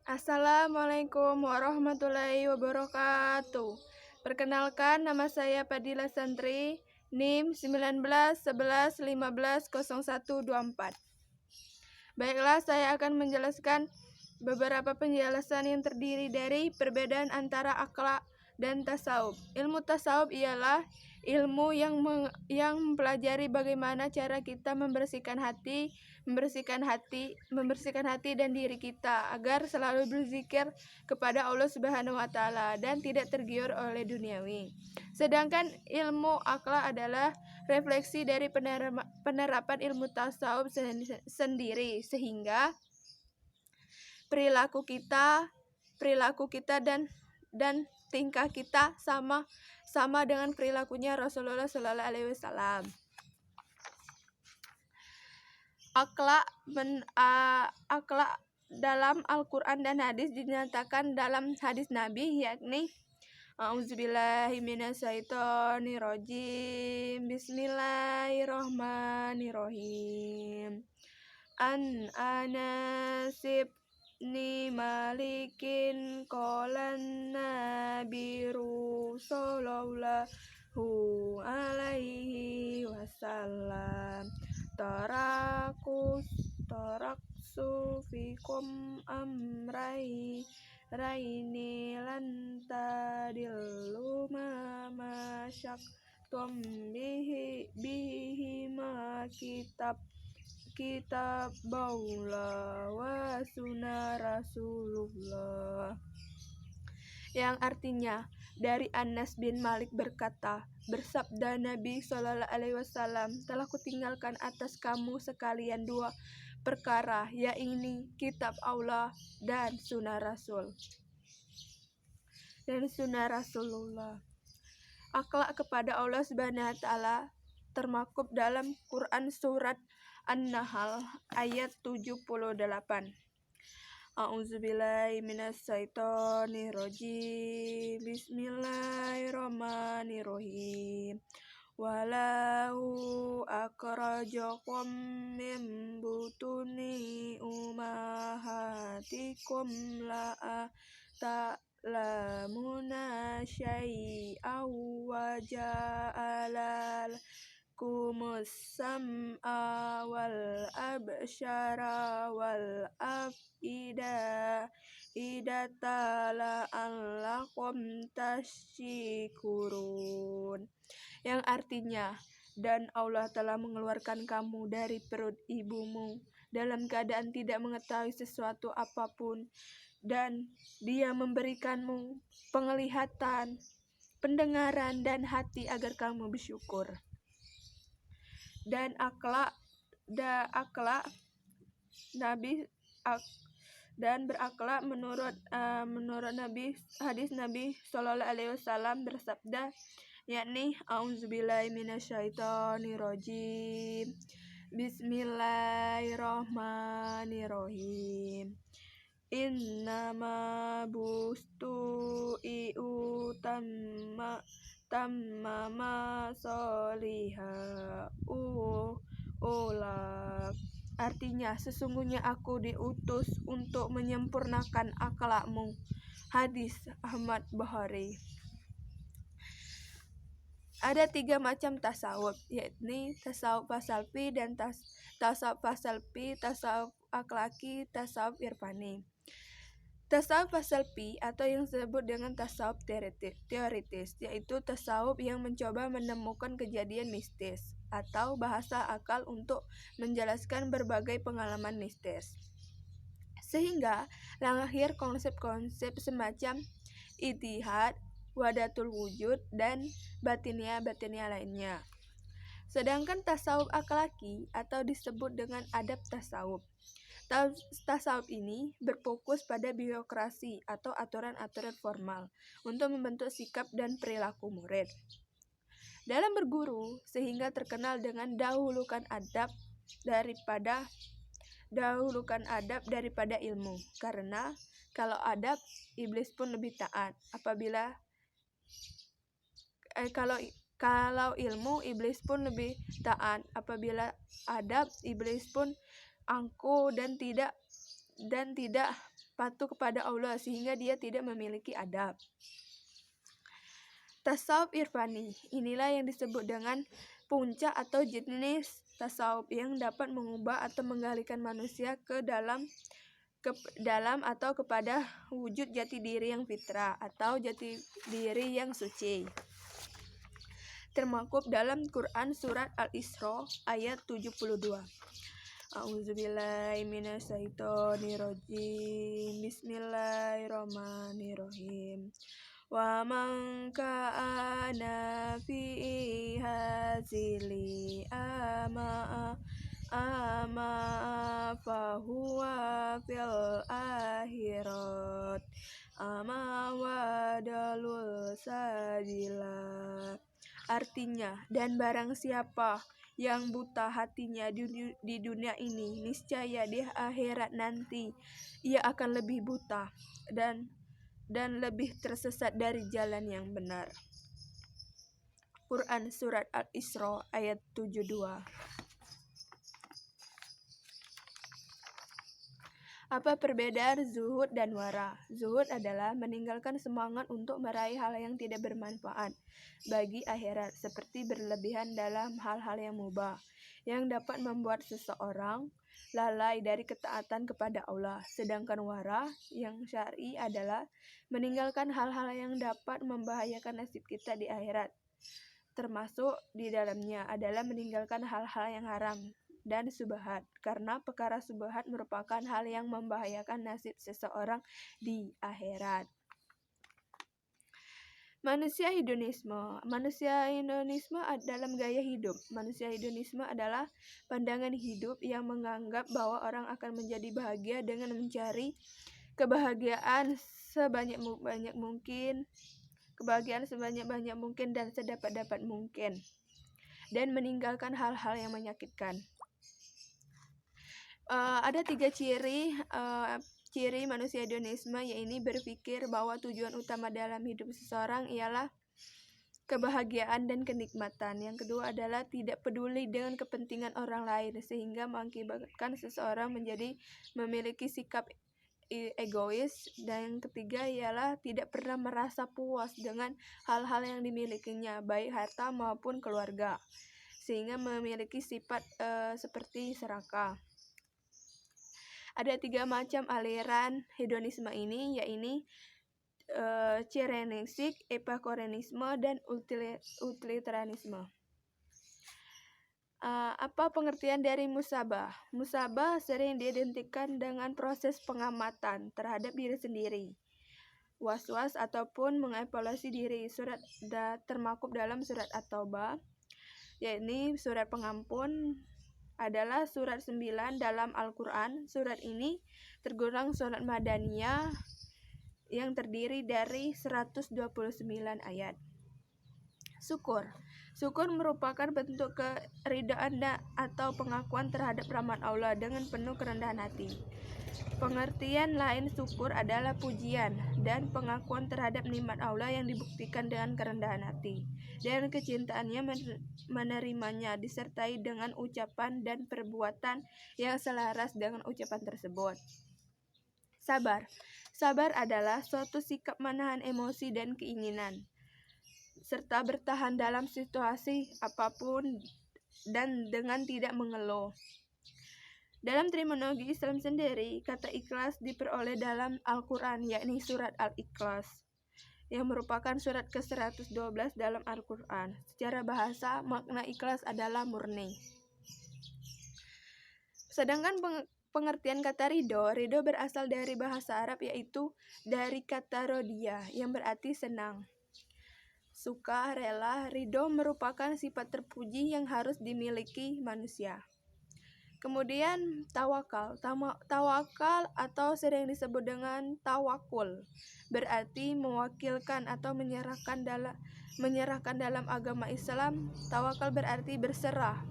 Assalamualaikum warahmatullahi wabarakatuh. Perkenalkan, nama saya Fadila Santri, NIM 1911150124. Baiklah, saya akan menjelaskan beberapa penjelasan yang terdiri dari perbedaan antara akhlak dan tasawuf. Ilmu tasawuf ialah ilmu yang mempelajari bagaimana cara kita membersihkan hati dan diri kita agar selalu berzikir kepada Allah Subhanahu wa taala dan tidak tergiur oleh duniawi. Sedangkan ilmu akhlak adalah refleksi dari penerapan ilmu tasawuf sendiri, sehingga perilaku kita dan tingkah kita sama dengan perilakunya Rasulullah Shallallahu Alaihi Wasallam. Akhlak dalam Al-Quran dan hadis dinyatakan dalam hadis Nabi, yakni Auzubillahiminasyaitonirrojim, Bismillahirrohmanirrohim. An Anasib ni malikin kolan nabiru sallallahu alaihi wasallam taraksu fikum raini lan tadillu ma masyaktum bihi ma kitab baula wa sunnah Rasulullah, yang artinya dari Anas bin Malik berkata, bersabda Nabi Shallallahu Alaihi Wasallam, telah kutinggalkan atas kamu sekalian dua perkara, yaitu kitab Allah dan sunnah Rasulullah. Akhlak kepada Allah Subhanahu wa taala termaktub dalam Quran surat An-Nahl ayat 78. A'udzubillahiminasyaitonirrojim. Bismillahirrahmanirrahim. Walau akhrajakum min butuni ummahatikum la ta'lamuna syai'aw wa ja'ala lakumus sam'a wal absyara wal idata la'allakum tashkurun, yang artinya, dan Allah telah mengeluarkan kamu dari perut ibumu dalam keadaan tidak mengetahui sesuatu apapun, dan Dia memberikanmu penglihatan, pendengaran, dan hati agar kamu bersyukur. Dan berakhlak menurut Nabi, hadis Nabi Shallallahu Alaihi Wasallam bersabda, yakni Auzubillahiminasyaitonirrojim. Bismillahirrohmanirrohim. Innama bustu tammama soliha ulak. Artinya, sesungguhnya aku diutus untuk menyempurnakan akhlakmu. Hadis Ahmad Bukhari. Ada 3 macam tasawuf, yakni tasawuf fasalfi dan tasawuf fasalfi, tasawuf akhlaki, tasawuf irfani. Tasawuf fasalfi atau yang disebut dengan tasawuf teoritis, yaitu tasawuf yang mencoba menemukan kejadian mistis atau bahasa akal untuk menjelaskan berbagai pengalaman mistis, sehingga lahir konsep-konsep semacam ittihad, wahdatul wujud, dan batinia lainnya. Sedangkan tasawuf akhlaki atau disebut dengan adab tasawuf. Tasawuf ini berfokus pada birokrasi atau aturan-aturan formal untuk membentuk sikap dan perilaku murid dalam berguru, sehingga terkenal dengan dahulukan adab daripada ilmu, karena kalau adab, iblis pun lebih taat. Kalau ilmu, iblis pun lebih taat. Apabila adab, iblis pun angkuh dan tidak patuh kepada Allah sehingga dia tidak memiliki adab. Tasawuf irfani, inilah yang disebut dengan puncak atau jenis tasawuf yang dapat mengubah atau mengalihkan manusia ke dalam atau kepada wujud jati diri yang fitrah atau jati diri yang suci. Termaktub dalam Quran surat Al-Isra ayat 72. A'udzubillahi minasyaitonirrajim. Bismillahirrahmanirrahim. Wa man kana fi hazili ama fahuwa fil akhirat ama wadalul sajila. Artinya, dan barang siapa yang buta hatinya di dunia ini, niscaya di akhirat nanti ia akan lebih buta dan lebih tersesat dari jalan yang benar. Quran surat Al-Isra ayat 72. Apa perbedaan zuhud dan wara? Zuhud adalah meninggalkan semangat untuk meraih hal yang tidak bermanfaat bagi akhirat, seperti berlebihan dalam hal-hal yang mubah, yang dapat membuat seseorang lalai dari ketaatan kepada Allah. Sedangkan wara yang syar'i adalah meninggalkan hal-hal yang dapat membahayakan nasib kita di akhirat. Termasuk di dalamnya adalah meninggalkan hal-hal yang haram dan subhat, karena perkara subhat merupakan hal yang membahayakan nasib seseorang di akhirat. Manusia hedonisme dalam gaya hidup. Manusia hedonisme adalah pandangan hidup yang menganggap bahwa orang akan menjadi bahagia dengan mencari kebahagiaan sebanyak mungkin dan sedapat mungkin, dan meninggalkan hal-hal yang menyakitkan. Ada 3 ciri manusia hedonisme, yaitu berpikir bahwa tujuan utama dalam hidup seseorang ialah kebahagiaan dan kenikmatan. Yang kedua adalah tidak peduli dengan kepentingan orang lain, sehingga mengakibatkan seseorang menjadi memiliki sikap egois. Dan yang ketiga ialah tidak pernah merasa puas dengan hal-hal yang dimilikinya, baik harta maupun keluarga, sehingga memiliki sifat seperti serakah. Ada 3 macam aliran hedonisme ini, yaitu Cyrenaic, Epicureanisme, dan utilitarianisme. Apa pengertian dari musabah? Musabah sering diidentikan dengan proses pengamatan terhadap diri sendiri, was-was ataupun mengevaluasi diri. Termaktub dalam surat At-Taubah, yaitu surat pengampun, adalah surat 9 dalam Al-Quran. Surat ini tergolong surat Madaniyah yang terdiri dari 129 ayat. Syukur merupakan bentuk keridhaan atau pengakuan terhadap rahmat Allah dengan penuh kerendahan hati. Pengertian lain syukur adalah pujian dan pengakuan terhadap nikmat Allah yang dibuktikan dengan kerendahan hati, dan kecintaannya menerimanya disertai dengan ucapan dan perbuatan yang selaras dengan ucapan tersebut. Sabar adalah suatu sikap menahan emosi dan keinginan, serta bertahan dalam situasi apapun dan dengan tidak mengeluh. Dalam terminologi Islam sendiri, kata ikhlas diperoleh dalam Al-Quran, yakni surat Al-Ikhlas, yang merupakan surat ke-112 dalam Al-Quran. Secara bahasa, makna ikhlas adalah murni. Sedangkan pengertian kata ridho berasal dari bahasa Arab, yaitu dari kata rodiyah, yang berarti senang, suka, rela. Ridho merupakan sifat terpuji yang harus dimiliki manusia. Kemudian tawakal. Tawakal atau sering disebut dengan tawakul berarti mewakilkan atau menyerahkan dalam agama Islam. Tawakal berarti berserah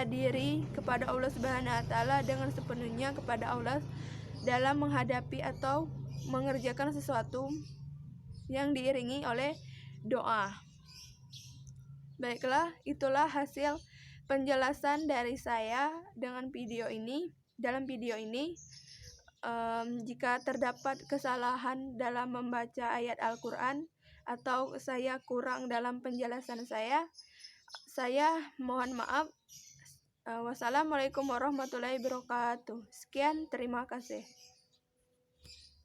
diri kepada Allah Subhanahu wa taala dengan sepenuhnya kepada Allah dalam menghadapi atau mengerjakan sesuatu yang diiringi oleh doa. Baiklah, itulah hasil penjelasan dari saya dalam video ini. Jika terdapat kesalahan dalam membaca ayat Al-Quran atau saya kurang dalam penjelasan saya mohon maaf. Wassalamualaikum warahmatullahi wabarakatuh. Sekian, terima kasih.